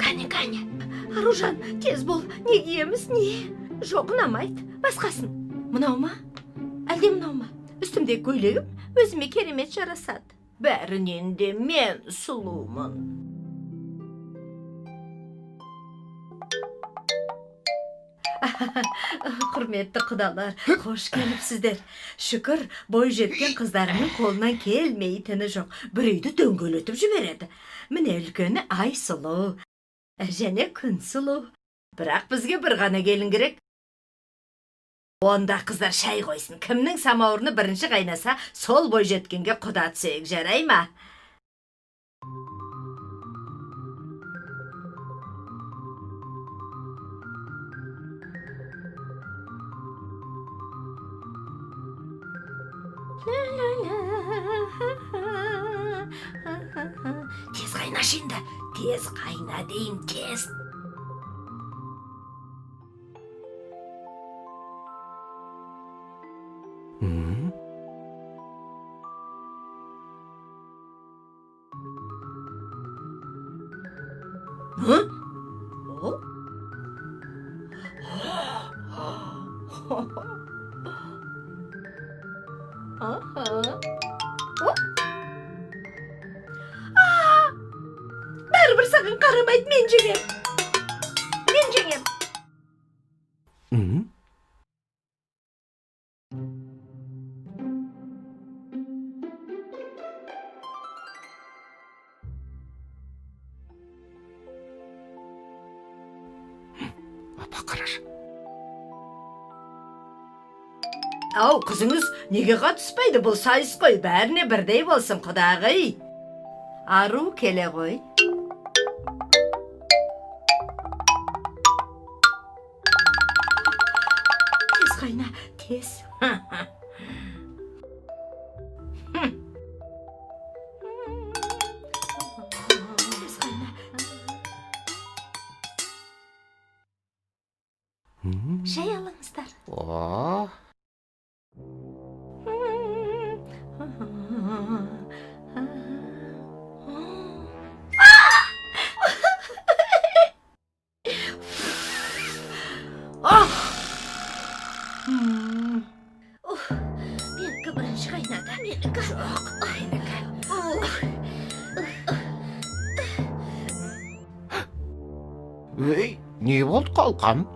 Кәне. Аружан, тез бол, не киеміз, не? Жоқ, ұнамайды, басқасын. Мынау ма? Әлде мынау ма? Үстімде көйлегім өзіме керемет жарасады. Бәрінен де мен сұлумын. Құрметті құдалар, қош келіпсіздер. Шүкір, бой жеткен қыздарының қолынан келмейтіні жоқ. Бір үйді дөңгелетіп жібереді. Міне үлкені ай сұлу, және күн сұлу. Бірақ бізге бір ғана келін керек. Онда қыздар шай қойсын. Кімнің самауырны бірінші қайнаса, сол бой жеткенге құда түсейік, жарай ма? Тез қайнаш енді. Тез қайна дейім, тез. Бәрібір саған қарамайды, мен жеңем. Апа, қарашы. Ау, қызыңыз неге қатыспайды? Бұл сайыс қой, бәріне бірдей болсын, құдағый. Ару келе ғой. Тез қайна, тез. Шай алыңыздар. Менікі бірінші қайнады. Менікі жоқ. Ей, не болды қалқам?